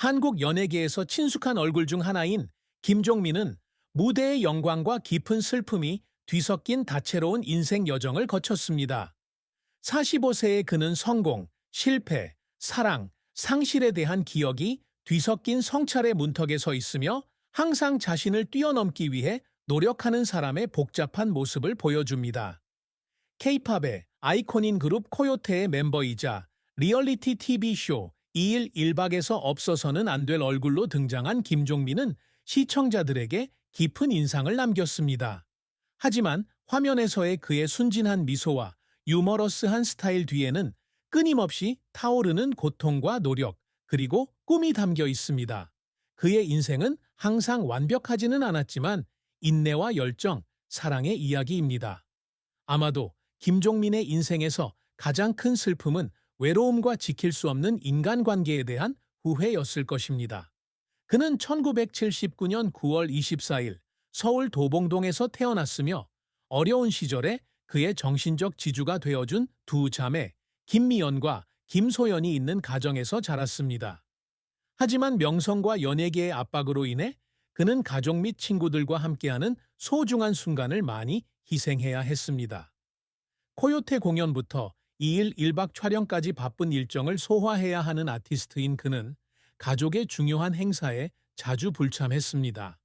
한국 연예계에서 친숙한 얼굴 중 하나인 김종민은 무대의 영광과 깊은 슬픔이 뒤섞인 다채로운 인생 여정을 거쳤습니다. 45세의 그는 성공, 실패, 사랑, 상실에 대한 기억이 뒤섞인 성찰의 문턱에 서 있으며 항상 자신을 뛰어넘기 위해 노력하는 사람의 복잡한 모습을 보여줍니다. K-팝의 아이콘인 그룹 코요테의 멤버이자 리얼리티 TV쇼 2일 1박에서 없어서는 안 될 얼굴로 등장한 김종민은 시청자들에게 깊은 인상을 남겼습니다. 하지만 화면에서의 그의 순진한 미소와 유머러스한 스타일 뒤에는 끊임없이 타오르는 고통과 노력, 그리고 꿈이 담겨 있습니다. 그의 인생은 항상 완벽하지는 않았지만 인내와 열정, 사랑의 이야기입니다. 아마도 김종민의 인생에서 가장 큰 슬픔은 외로움과 지킬 수 없는 인간관계에 대한 후회였을 것입니다. 그는 1979년 9월 24일 서울 도봉동에서 태어났으며 어려운 시절에 그의 정신적 지주가 되어준 두 자매 김미연과 김소연이 있는 가정에서 자랐습니다. 하지만 명성과 연예계의 압박으로 인해 그는 가족 및 친구들과 함께하는 소중한 순간을 많이 희생해야 했습니다. 코요테 공연부터 2일 1박 촬영까지 바쁜 일정을 소화해야 하는 아티스트인 그는 가족의 중요한 행사에 자주 불참했습니다.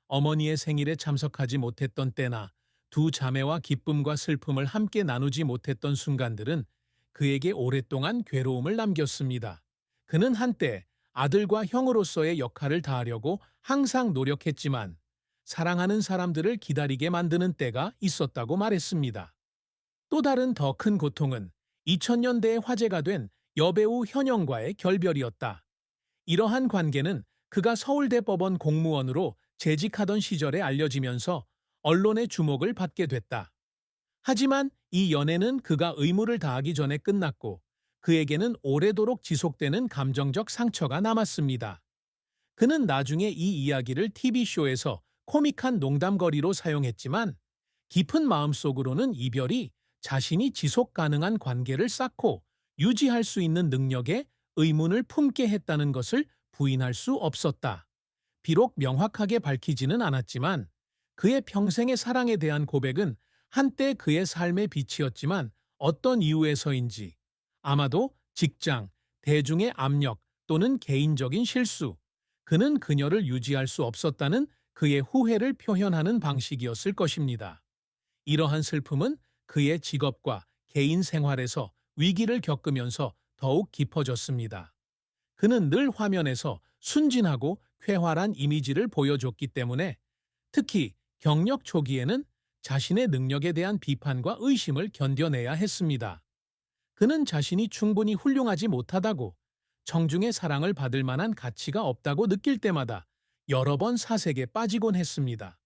어머니의 생일에 참석하지 못했던 때나 두 자매와 기쁨과 슬픔을 함께 나누지 못했던 순간들은 그에게 오랫동안 괴로움을 남겼습니다. 그는 한때 아들과 형으로서의 역할을 다하려고 항상 노력했지만 사랑하는 사람들을 기다리게 만드는 때가 있었다고 말했습니다. 또 다른 더 큰 고통은 2000년대에 화제가 된 여배우 현영과의 결별이었다. 이러한 관계는 그가 서울대법원 공무원으로 재직하던 시절에 알려지면서 언론의 주목을 받게 됐다. 하지만 이 연애는 그가 의무를 다하기 전에 끝났고 그에게는 오래도록 지속되는 감정적 상처가 남았습니다. 그는 나중에 이 이야기를 TV쇼에서 코믹한 농담거리로 사용했지만 깊은 마음속으로는 이별이 자신이 지속 가능한 관계를 쌓고 유지할 수 있는 능력에 의문을 품게 했다는 것을 부인할 수 없었다. 비록 명확하게 밝히지는 않았지만 그의 평생의 사랑에 대한 고백은 한때 그의 삶의 빛이었지만 어떤 이유에서인지 아마도 직장, 대중의 압력 또는 개인적인 실수, 그는 그녀를 유지할 수 없었다는 그의 후회를 표현하는 방식이었을 것입니다. 이러한 슬픔은 그의 직업과 개인 생활에서 위기를 겪으면서 더욱 깊어졌습니다. 그는 늘 화면에서 순진하고 쾌활한 이미지를 보여줬기 때문에 특히 경력 초기에는 자신의 능력에 대한 비판과 의심을 견뎌내야 했습니다. 그는 자신이 충분히 훌륭하지 못하다고, 정중의 사랑을 받을 만한 가치가 없다고 느낄 때마다 여러 번 사색에 빠지곤 했습니다.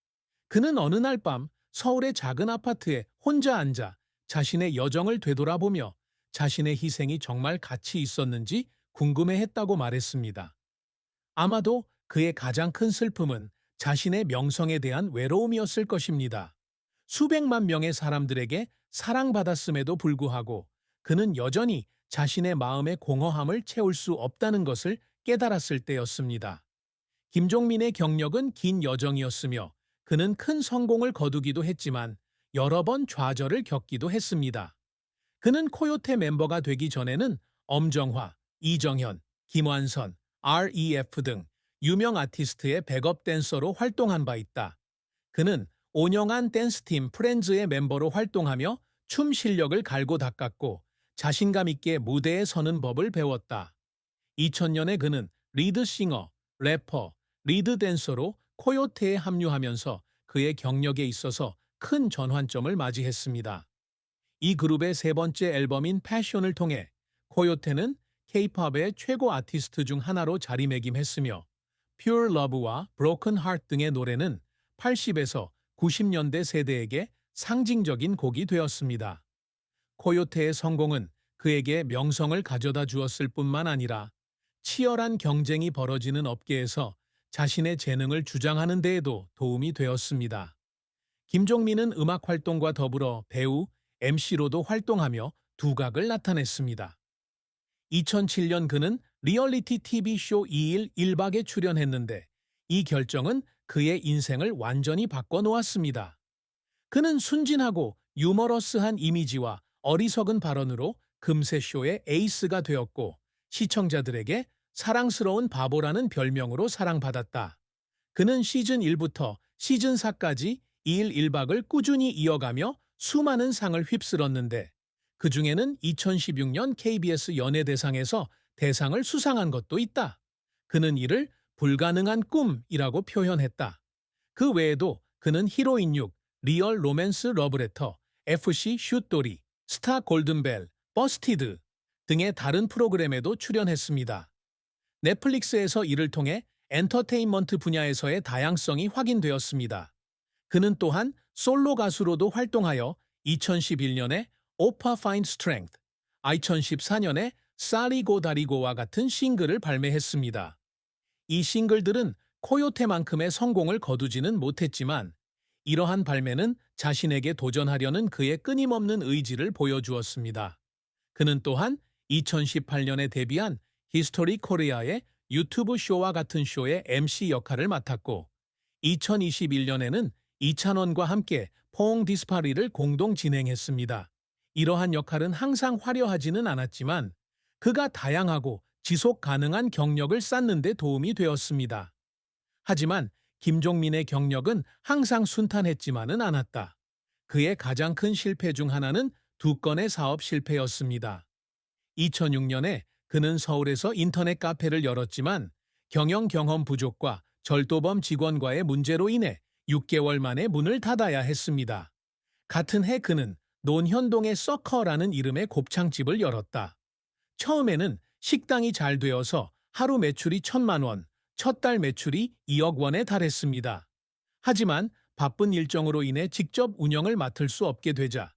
그는 어느 날 밤 서울의 작은 아파트에 혼자 앉아 자신의 여정을 되돌아보며 자신의 희생이 정말 가치 있었는지 궁금해했다고 말했습니다. 아마도 그의 가장 큰 슬픔은 자신의 명성에 대한 외로움이었을 것입니다. 수백만 명의 사람들에게 사랑받았음에도 불구하고 그는 여전히 자신의 마음의 공허함을 채울 수 없다는 것을 깨달았을 때였습니다. 김종민의 경력은 긴 여정이었으며 그는 큰 성공을 거두기도 했지만 여러 번 좌절을 겪기도 했습니다. 그는 코요테 멤버가 되기 전에는 엄정화, 이정현, 김완선, REF 등 유명 아티스트의 백업 댄서로 활동한 바 있다. 그는 온영한 댄스팀 프렌즈의 멤버로 활동하며 춤 실력을 갈고 닦았고 자신감 있게 무대에 서는 법을 배웠다. 2000년에 그는 리드싱어, 래퍼, 리드 댄서로 코요테에 합류하면서 그의 경력에 있어서 큰 전환점을 맞이했습니다. 이 그룹의 세 번째 앨범인 패션을 통해 코요테는 K-팝의 최고 아티스트 중 하나로 자리매김했으며 Pure Love와 Broken Heart 등의 노래는 80에서 90년대 세대에게 상징적인 곡이 되었습니다. 코요테의 성공은 그에게 명성을 가져다 주었을 뿐만 아니라 치열한 경쟁이 벌어지는 업계에서 자신의 재능을 주장하는 데에도 도움이 되었습니다. 김종민은 음악 활동과 더불어 배우, MC로도 활동하며 두각을 나타냈습니다. 2007년 그는 리얼리티 TV쇼 2일 1박에 출연했는데 이 결정은 그의 인생을 완전히 바꿔놓았습니다. 그는 순진하고 유머러스한 이미지와 어리석은 발언으로 금세 쇼의 에이스가 되었고 시청자들에게 사랑스러운 바보라는 별명으로 사랑받았다. 그는 시즌 1부터 시즌 4까지 2일 1박을 꾸준히 이어가며 수많은 상을 휩쓸었는데 그중에는 2016년 KBS 연예대상에서 대상을 수상한 것도 있다. 그는 이를 불가능한 꿈이라고 표현했다. 그 외에도 그는 히로인 6, 리얼 로맨스 러브레터, FC 슛돌이, 스타 골든벨, 버스티드 등의 다른 프로그램에도 출연했습니다. 넷플릭스에서 이를 통해 엔터테인먼트 분야에서의 다양성이 확인되었습니다. 그는 또한 솔로 가수로도 활동하여 2011년에 오파 파인드 스트렝스, 2014년에 싸리고 다리고와 같은 싱글을 발매했습니다. 이 싱글들은 코요테만큼의 성공을 거두지는 못했지만 이러한 발매는 자신에게 도전하려는 그의 끊임없는 의지를 보여주었습니다. 그는 또한 2018년에 데뷔한 히스토리 코리아의 유튜브 쇼와 같은 쇼의 MC 역할을 맡았고 2021년에는 이찬원과 함께 포옹 디스파리를 공동 진행했습니다. 이러한 역할은 항상 화려하지는 않았지만 그가 다양하고 지속 가능한 경력을 쌓는 데 도움이 되었습니다. 하지만 김종민의 경력은 항상 순탄했지만은 않았다. 그의 가장 큰 실패 중 하나는 2건의 사업 실패였습니다. 2006년에 그는 서울에서 인터넷 카페를 열었지만 경영 경험 부족과 절도범 직원과의 문제로 인해 6개월 만에 문을 닫아야 했습니다. 같은 해 그는 논현동의 서커라는 이름의 곱창집을 열었다. 처음에는 식당이 잘 되어서 하루 매출이 1,000만 원, 첫 달 매출이 2억 원에 달했습니다. 하지만 바쁜 일정으로 인해 직접 운영을 맡을 수 없게 되자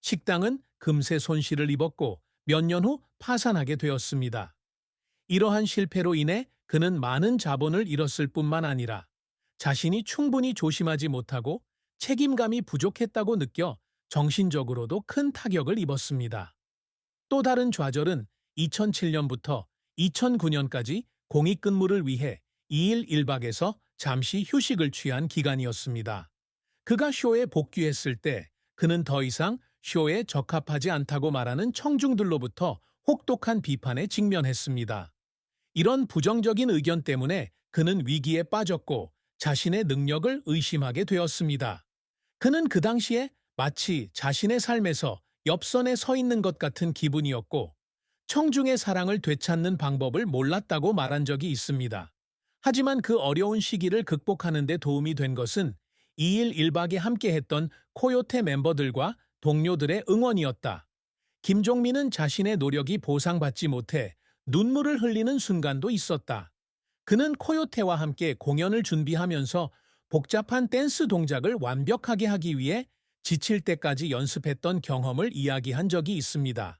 식당은 금세 손실을 입었고 몇 년 후 파산하게 되었습니다. 이러한 실패로 인해 그는 많은 자본을 잃었을 뿐만 아니라 자신이 충분히 조심하지 못하고 책임감이 부족했다고 느껴 정신적으로도 큰 타격을 입었습니다. 또 다른 좌절은 2007년부터 2009년까지 공익근무를 위해 2일 1박에서 잠시 휴식을 취한 기간이었습니다. 그가 쇼에 복귀했을 때 그는 더 이상 쇼에 적합하지 않다고 말하는 청중들로부터 혹독한 비판에 직면했습니다. 이런 부정적인 의견 때문에 그는 위기에 빠졌고 자신의 능력을 의심하게 되었습니다. 그는 그 당시에 마치 자신의 삶에서 옆선에 서 있는 것 같은 기분이었고 청중의 사랑을 되찾는 방법을 몰랐다고 말한 적이 있습니다. 하지만 그 어려운 시기를 극복하는 데 도움이 된 것은 2일 1박에 함께했던 코요테 멤버들과 동료들의 응원이었다. 김종민은 자신의 노력이 보상받지 못해 눈물을 흘리는 순간도 있었다. 그는 코요테와 함께 공연을 준비하면서 복잡한 댄스 동작을 완벽하게 하기 위해 지칠 때까지 연습했던 경험을 이야기한 적이 있습니다.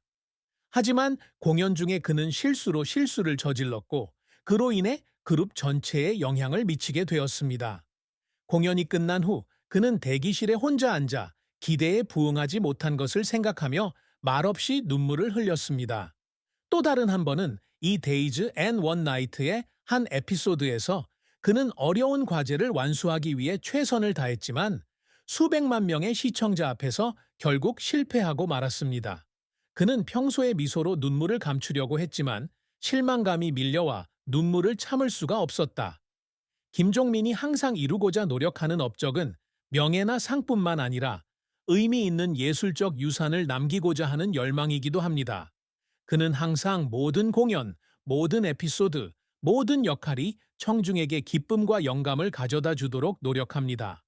하지만 공연 중에 그는 실수를 저질렀고 그로 인해 그룹 전체에 영향을 미치게 되었습니다. 공연이 끝난 후 그는 대기실에 혼자 앉아 기대에 부응하지 못한 것을 생각하며 말없이 눈물을 흘렸습니다. 또 다른 한 번은 이 데이즈 앤 원 나이트의 한 에피소드에서 그는 어려운 과제를 완수하기 위해 최선을 다했지만 수백만 명의 시청자 앞에서 결국 실패하고 말았습니다. 그는 평소의 미소로 눈물을 감추려고 했지만 실망감이 밀려와 눈물을 참을 수가 없었다. 김종민이 항상 이루고자 노력하는 업적은 명예나 상뿐만 아니라 의미 있는 예술적 유산을 남기고자 하는 열망이기도 합니다. 그는 항상 모든 공연, 모든 에피소드, 모든 역할이 청중에게 기쁨과 영감을 가져다 주도록 노력합니다.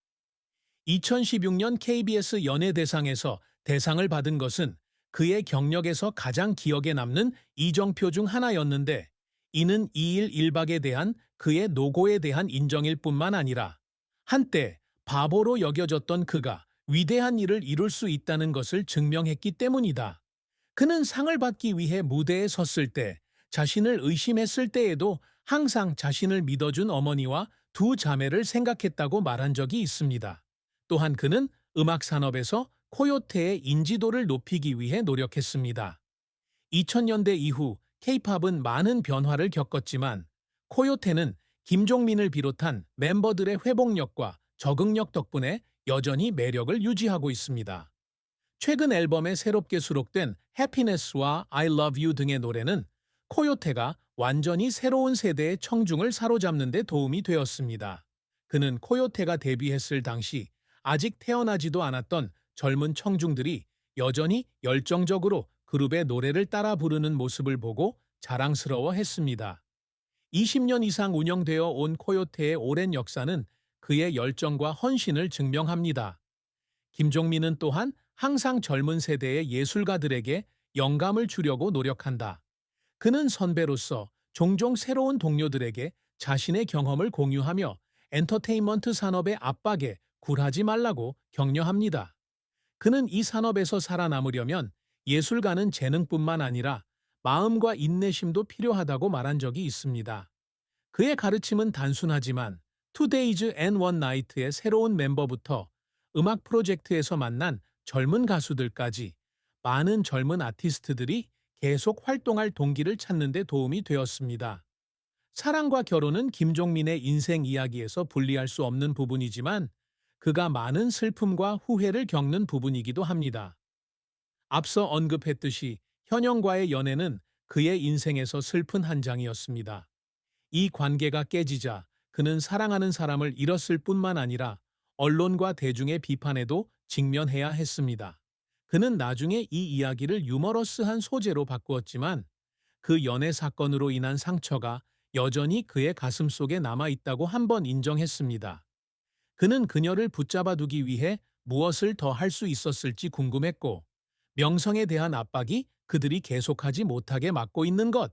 2016년 KBS 연예대상에서 대상을 받은 것은 그의 경력에서 가장 기억에 남는 이정표 중 하나였는데 이는 2일 1박에 대한 그의 노고에 대한 인정일 뿐만 아니라 한때 바보로 여겨졌던 그가 위대한 일을 이룰 수 있다는 것을 증명했기 때문이다. 그는 상을 받기 위해 무대에 섰을 때 자신을 의심했을 때에도 항상 자신을 믿어준 어머니와 두 자매를 생각했다고 말한 적이 있습니다. 또한 그는 음악 산업에서 코요테의 인지도를 높이기 위해 노력했습니다. 2000년대 이후 K-팝은 많은 변화를 겪었지만 코요테는 김종민을 비롯한 멤버들의 회복력과 적응력 덕분에 여전히 매력을 유지하고 있습니다. 최근 앨범에 새롭게 수록된 해피네스와 I Love You 등의 노래는 코요테가 완전히 새로운 세대의 청중을 사로잡는 데 도움이 되었습니다. 그는 코요테가 데뷔했을 당시 아직 태어나지도 않았던 젊은 청중들이 여전히 열정적으로 그룹의 노래를 따라 부르는 모습을 보고 자랑스러워했습니다. 20년 이상 운영되어 온 코요테의 오랜 역사는 그의 열정과 헌신을 증명합니다. 김종민은 또한 항상 젊은 세대의 예술가들에게 영감을 주려고 노력한다. 그는 선배로서 종종 새로운 동료들에게 자신의 경험을 공유하며 엔터테인먼트 산업의 압박에 굴하지 말라고 격려합니다. 그는 이 산업에서 살아남으려면 예술가는 재능뿐만 아니라 마음과 인내심도 필요하다고 말한 적이 있습니다. 그의 가르침은 단순하지만 Two Days and One Night의 새로운 멤버부터 음악 프로젝트에서 만난 젊은 가수들까지 많은 젊은 아티스트들이 계속 활동할 동기를 찾는 데 도움이 되었습니다. 사랑과 결혼은 김종민의 인생 이야기에서 분리할 수 없는 부분이지만 그가 많은 슬픔과 후회를 겪는 부분이기도 합니다. 앞서 언급했듯이 현영과의 연애는 그의 인생에서 슬픈 한 장이었습니다. 이 관계가 깨지자 그는 사랑하는 사람을 잃었을 뿐만 아니라 언론과 대중의 비판에도 직면해야 했습니다. 그는 나중에 이 이야기를 유머러스한 소재로 바꾸었지만 그 연애 사건으로 인한 상처가 여전히 그의 가슴속에 남아있다고 한 번 인정했습니다. 그는 그녀를 붙잡아두기 위해 무엇을 더 할 수 있었을지 궁금했고 명성에 대한 압박이 그들이 계속하지 못하게 막고 있는 것